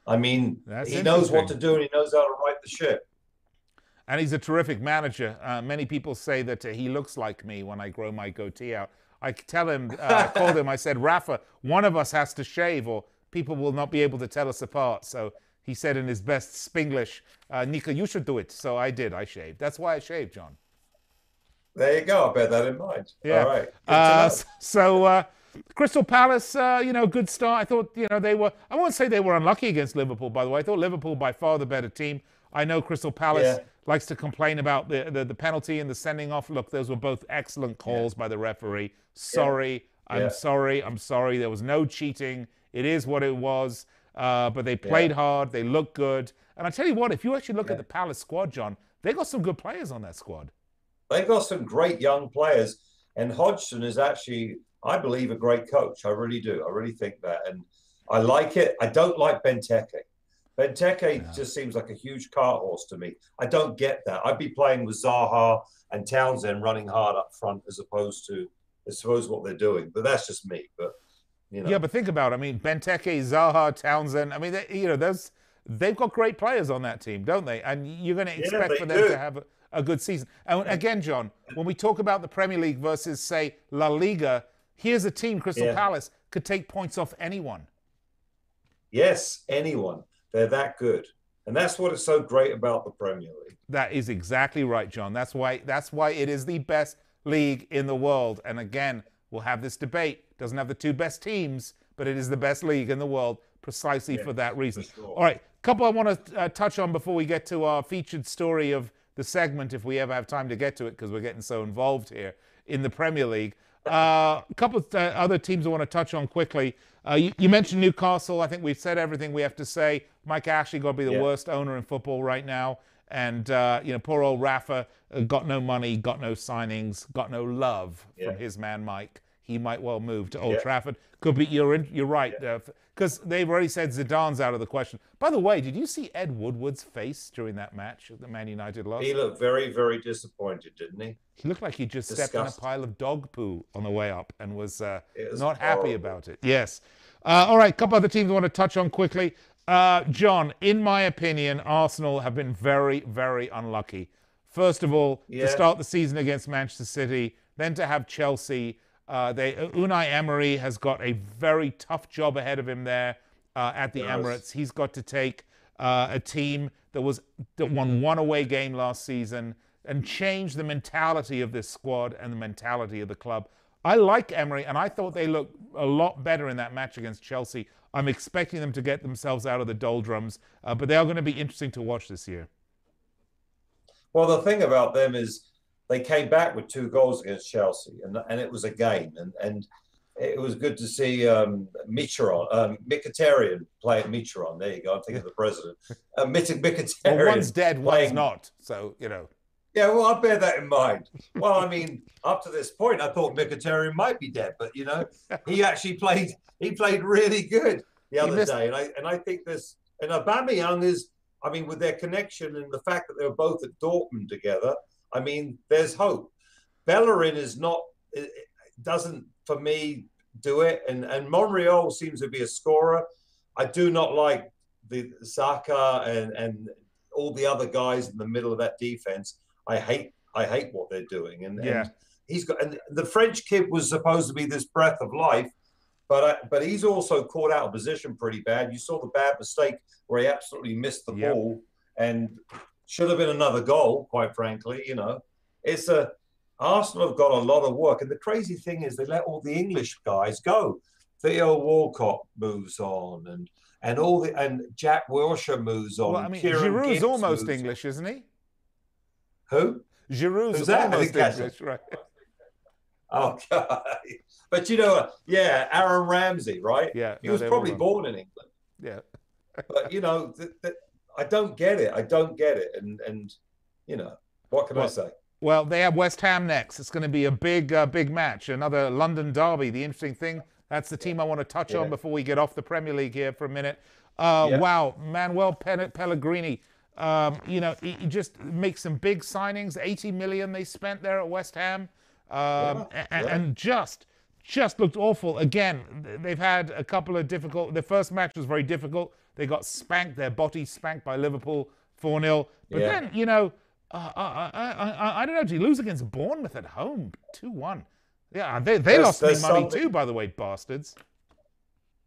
I mean, he knows what to do and he knows how to right the ship. And he's a terrific manager. Many people say that he looks like me when I grow my goatee out. I tell him, I called him, I said, Rafa, one of us has to shave or people will not be able to tell us apart. So he said in his best Spanglish, Nika, you should do it. So I did. I shaved. That's why I shaved, John. There you go. I'll bear that in mind. Yeah. All right. Crystal Palace, good start. I thought, I won't say they were unlucky against Liverpool, by the way. I thought Liverpool by far the better team. I know Crystal Palace likes to complain about the penalty and the sending off. Look, those were both excellent calls by the referee. Sorry. I'm sorry. There was no cheating. It is what it was. But they played hard. They looked good. And I tell you what, if you actually look at the Palace squad, John, they got some good players on that squad. They got some great young players. And Hodgson is actually, I believe, a great coach. I really do. I really think that. And I like it. I don't like Benteke. Benteke just seems like a huge cart horse to me. I don't get that. I'd be playing with Zaha and Townsend running hard up front as opposed to, I suppose, what they're doing. But that's just me. But Yeah, but think about it. I mean, Benteke, Zaha, Townsend. I mean, they've got great players on that team, don't they? And you're going to expect for them to have a good season. And again, John, when we talk about the Premier League versus, say, La Liga, here's a team, Crystal Palace, could take points off anyone. Yes, anyone. They're that good. And that's what is so great about the Premier League. That is exactly right, John. That's why it is the best league in the world. And again, we'll have this debate. It doesn't have the two best teams, but it is the best league in the world precisely for that reason. For sure. All right, a couple I want to touch on before we get to our featured story of the segment, if we ever have time to get to it, because we're getting so involved here in the Premier League. A couple of other teams I want to touch on quickly. You mentioned Newcastle. I think we've said everything we have to say. Mike Ashley got to be the worst owner in football right now. And, poor old Rafa got no money, got no signings, got no love from his man Mike. He might well move to Old Trafford. Could be, you're right, because they've already said Zidane's out of the question. By the way, did you see Ed Woodward's face during that match that Man United lost? He looked very, very disappointed, didn't he? He looked like he just stepped in a pile of dog poo on the way up and was not happy about it. Yes. All right, a couple other teams I want to touch on quickly. John, in my opinion, Arsenal have been very, very unlucky. First of all, to start the season against Manchester City, then to have Chelsea. Unai Emery has got a very tough job ahead of him there at the Emirates. He's got to take a team that won one away game last season and change the mentality of this squad and the mentality of the club. I like Emery, and I thought they looked a lot better in that match against Chelsea. I'm expecting them to get themselves out of the doldrums, but they are going to be interesting to watch this year. Well, the thing about them is they came back with 2 goals against Chelsea, and it was a game. And it was good to see Mkhitaryan play at Mitterrand. There you go. I'm thinking of the president. Mkhitaryan. Well, one's dead, one's not. So, Yeah, well, I'll bear that in mind. Well, I mean, up to this point, I thought Mkhitaryan might be dead, but he actually played. He played really good the other day, and I think this. And Aubameyang is I mean, with their connection and the fact that they were both at Dortmund together, I mean, there's hope. Bellerin is not, it doesn't, for me, do it. And Monreal seems to be a scorer. I do not like the Saka and all the other guys in the middle of that defense. I hate what they're doing. And he's got, and the French kid was supposed to be this breath of life, but he's also caught out of position pretty bad. You saw the bad mistake where he absolutely missed the ball and should have been another goal, quite frankly. You know, Arsenal have got a lot of work. And the crazy thing is they let all the English guys go. Theo Walcott moves on and Jack Wilshere moves on. Well, I mean, Kieran Giroud's Gibbs almost moves English, isn't he? Who? Giroud's Who's that? almost English, right? Oh, God. But you know, Aaron Ramsey, right? Yeah. He was probably born in England. Yeah. But, you know, I don't get it. And you know, what can I say? Well, they have West Ham next. It's going to be a big match, another London derby. The interesting thing, that's the team I want to touch on before we get off the Premier League here for a minute. Wow, Manuel Pellegrini, you know, he just makes some big signings. 80 million they spent there at West Ham. And just looked awful. Again, they've had a couple of difficult... The first match was very difficult. They got spanked. Their body spanked by Liverpool 4-0. But then, you know... I don't know. Did you lose against Bournemouth at home? 2-1. Yeah, they lost me money too, by the way, bastards.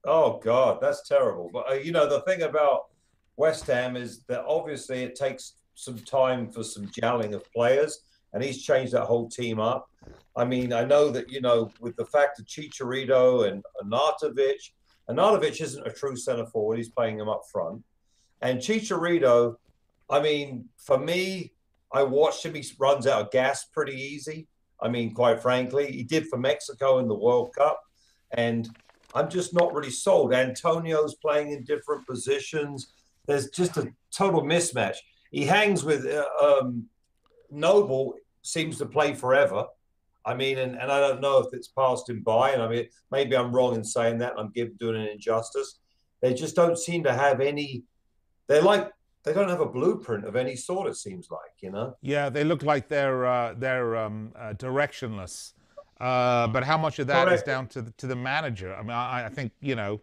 Oh, God, that's terrible. But, you know, the thing about West Ham is that obviously it takes some time for some gelling of players, and he's changed that whole team up. I mean, I know that, you know, with the fact of Chicharito and Arnautovic isn't a true centre forward. He's playing him up front. And Chicharito, I mean, for me, I watched him. He runs out of gas pretty easy. I mean, quite frankly, he did for Mexico in the World Cup. And I'm just not really sold. Antonio's playing in different positions. There's just a total mismatch. He hangs with Noble, seems to play forever. I mean, and I don't know if it's passed him by. And I mean, maybe I'm wrong in saying that. I'm doing an injustice. They just don't seem to have any. They don't have a blueprint of any sort, it seems like, you know? Yeah, they look like they're directionless. But how much of that is down to the manager? I mean, I think, you know,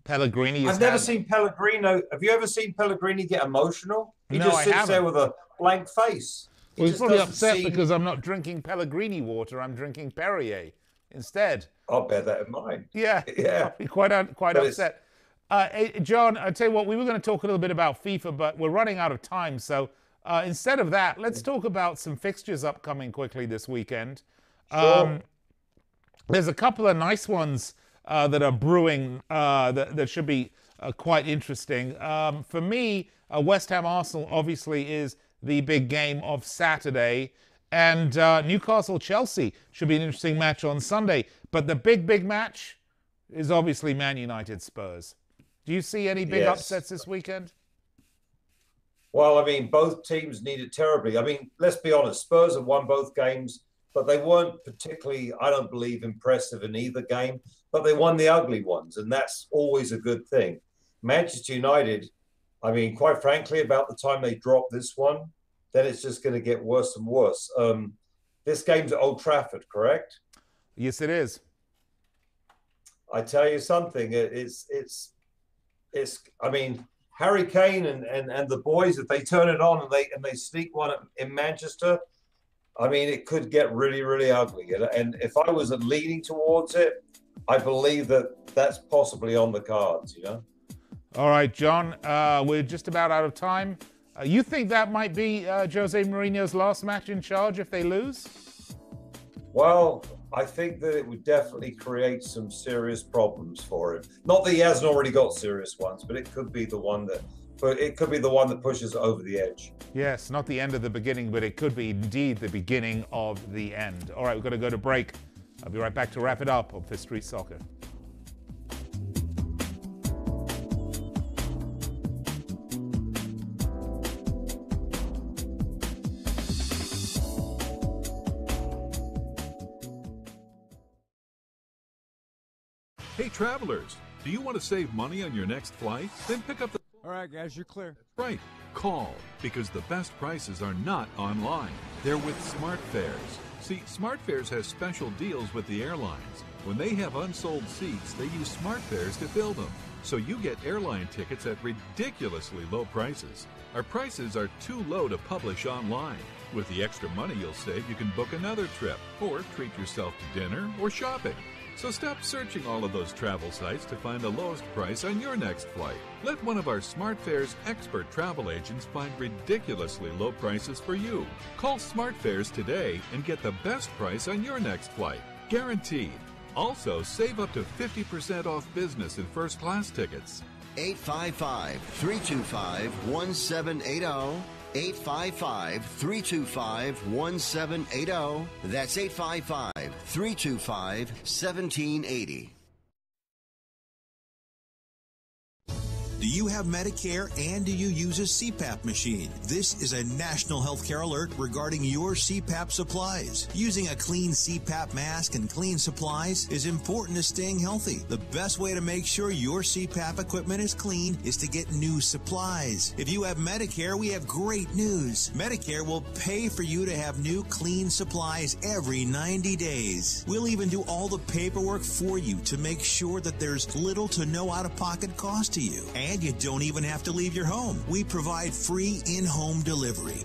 Pellegrini I've never seen Pellegrino. Have you ever seen Pellegrini get emotional? He just sits there with a blank face. Well, he's probably upset because I'm not drinking Pellegrini water. I'm drinking Perrier instead. I'll bear that in mind. Yeah, quite upset. Hey, John, I'll tell you what, we were going to talk a little bit about FIFA, but we're running out of time. So instead of that, let's talk about some fixtures upcoming quickly this weekend. Sure. There's a couple of nice ones that are brewing that should be quite interesting. For me, West Ham Arsenal obviously is the big game of Saturday. And Newcastle Chelsea should be an interesting match on Sunday. But the big match is obviously Man United Spurs. Do you see any big upsets this weekend? Well, I mean, both teams need it terribly. I mean, let's be honest, Spurs have won both games, but they weren't particularly, I don't believe, impressive in either game, but they won the ugly ones, and that's always a good thing. Manchester United, I mean, quite frankly, about the time they drop this one, then it's just going to get worse and worse. This game's at Old Trafford, correct? Yes, it is. I tell you something, it's I mean, Harry Kane and the boys, if they turn it on and they sneak one in Manchester, I mean, it could get really, really ugly. And if I was leaning towards it, I believe that's possibly on the cards, you know? All right, John, we're just about out of time. You think that might be Jose Mourinho's last match in charge if they lose? Well, I think that it would definitely create some serious problems for him. Not that he hasn't already got serious ones, but it could be the one that pushes it over the edge. Yes, not the end of the beginning, but it could be indeed the beginning of the end. All right, we've got to go to break. I'll be right back to wrap it up on Fifth Street Soccer. Hey travelers, do you want to save money on your next flight? Then pick up the... All right, guys, you're clear. Right. Call, because the best prices are not online. They're with SmartFares. See, SmartFares has special deals with the airlines. When they have unsold seats, they use SmartFares to fill them. So you get airline tickets at ridiculously low prices. Our prices are too low to publish online. With the extra money you'll save, you can book another trip or treat yourself to dinner or shopping. So stop searching all of those travel sites to find the lowest price on your next flight. Let one of our SmartFares expert travel agents find ridiculously low prices for you. Call SmartFares today and get the best price on your next flight. Guaranteed. Also, save up to 50% off business and first class tickets. 855-325-1780. 855-325-1780. That's 855-325-1780. Do you have Medicare and do you use a CPAP machine? This is a national healthcare alert regarding your CPAP supplies. Using a clean CPAP mask and clean supplies is important to staying healthy. The best way to make sure your CPAP equipment is clean is to get new supplies. If you have Medicare, we have great news. Medicare will pay for you to have new clean supplies every 90 days. We'll even do all the paperwork for you to make sure that there's little to no out-of-pocket cost to you. And you don't even have to leave your home. We provide free in-home delivery.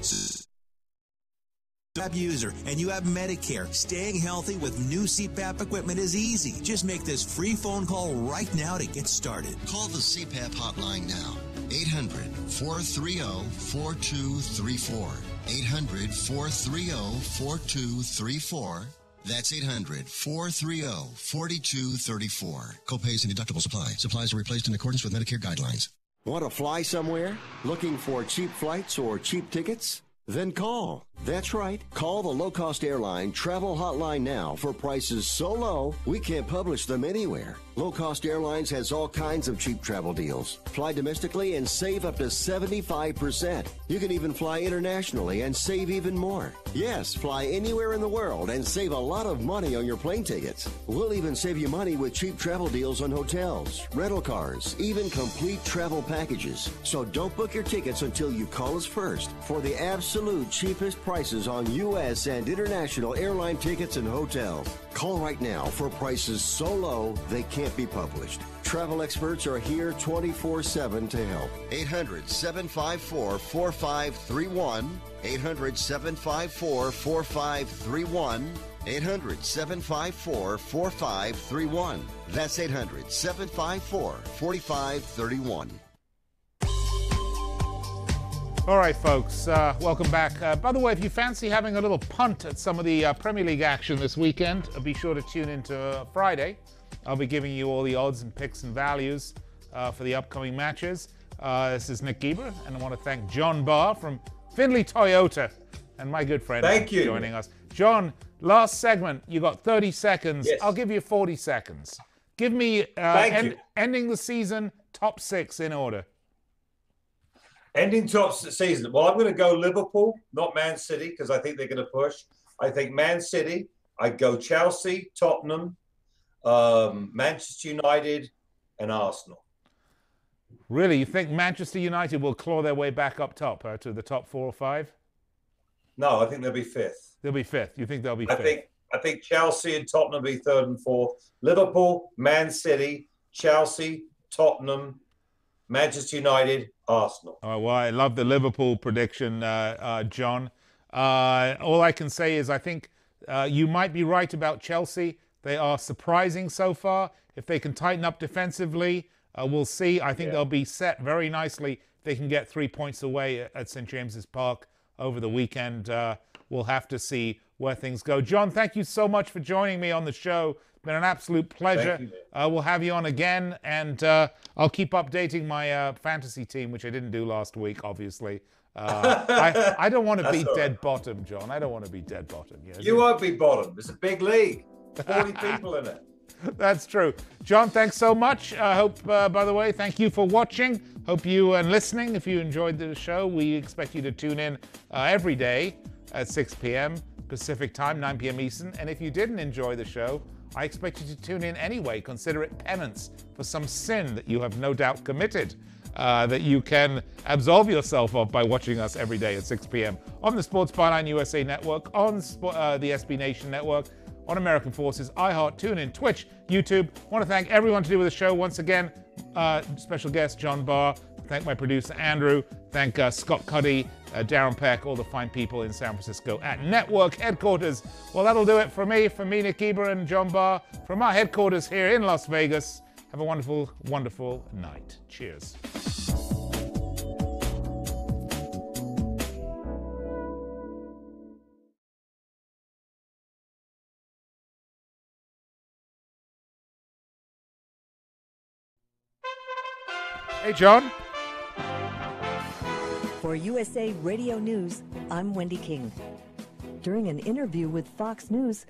CPAP user and you have Medicare. Staying healthy with new CPAP equipment is easy. Just make this free phone call right now to get started. Call the CPAP hotline now. 800-430-4234. 800-430-4234. That's 800-430-4234. Copays and deductibles apply. Supplies are replaced in accordance with Medicare guidelines. Want to fly somewhere? Looking for cheap flights or cheap tickets? Then call. That's right. Call the low-cost airline travel hotline now for prices so low we can't publish them anywhere. Low-cost airlines has all kinds of cheap travel deals. Fly domestically and save up to 75%. You can even fly internationally and save even more. Yes, fly anywhere in the world and save a lot of money on your plane tickets. We'll even save you money with cheap travel deals on hotels, rental cars, even complete travel packages. So don't book your tickets until you call us first for the absolute cheapest prices on U.S. and international airline tickets and hotels. Call right now for prices so low they can't be published. Travel experts are here 24/7 to help. 800-754-4531. 800-754-4531. 800-754-4531. That's 800-754-4531. All right, folks, welcome back. By the way, if you fancy having a little punt at some of the Premier League action this weekend, be sure to tune into Friday. I'll be giving you all the odds and picks and values for the upcoming matches. This is Nick Geber, and I want to thank John Barr from Findlay Toyota and my good friend for joining us. John, last segment, you got 30 seconds. Yes. I'll give you 40 seconds. Give me ending the season, top 6 in order. Ending top season. Well, I'm going to go Liverpool, not Man City, because I think they're going to push. I think Man City. I'd go Chelsea, Tottenham, Manchester United, and Arsenal. Really? You think Manchester United will claw their way back up top to the top 4 or 5? No, I think they'll be 5th. They'll be 5th. You think they'll be 5th? I think Chelsea and Tottenham will be 3rd and 4th. Liverpool, Man City, Chelsea, Tottenham, Manchester United, Arsenal. Oh, well, I love the Liverpool prediction, John. All I can say is I think you might be right about Chelsea. They are surprising so far. If they can tighten up defensively, we'll see. I think they'll be set very nicely. They can get 3 points away at St. James's Park over the weekend. We'll have to see where things go. John, thank you so much for joining me on the show. It's been an absolute pleasure. Thank you, we'll have you on again, and I'll keep updating my fantasy team, which I didn't do last week, obviously. I don't want to be dead bottom, John. I don't want to be dead bottom. You won't be bottom. It's a big league. 40 people in it. That's true. John, thanks so much. I hope, by the way, thank you for watching. Hope you and listening. If you enjoyed the show, we expect you to tune in every day at 6 p.m. Pacific time, 9 p.m. Eastern. And if you didn't enjoy the show, I expect you to tune in anyway. Consider it penance for some sin that you have no doubt committed. that you can absolve yourself of by watching us every day at 6 p.m. on the Sports Byline USA Network, on the SB Nation Network, on American Forces, iHeart, TuneIn, Twitch, YouTube. I want to thank everyone to do with the show once again. Special guest John Barr. Thank my producer Andrew. Thank Scott Cuddy, Darren Peck, all the fine people in San Francisco at Network Headquarters. Well, that'll do it for me, Nick Geber and John Barr, from our headquarters here in Las Vegas. Have a wonderful, wonderful night. Cheers. Hey, John. For USA Radio News, I'm Wendy King. During an interview with Fox News,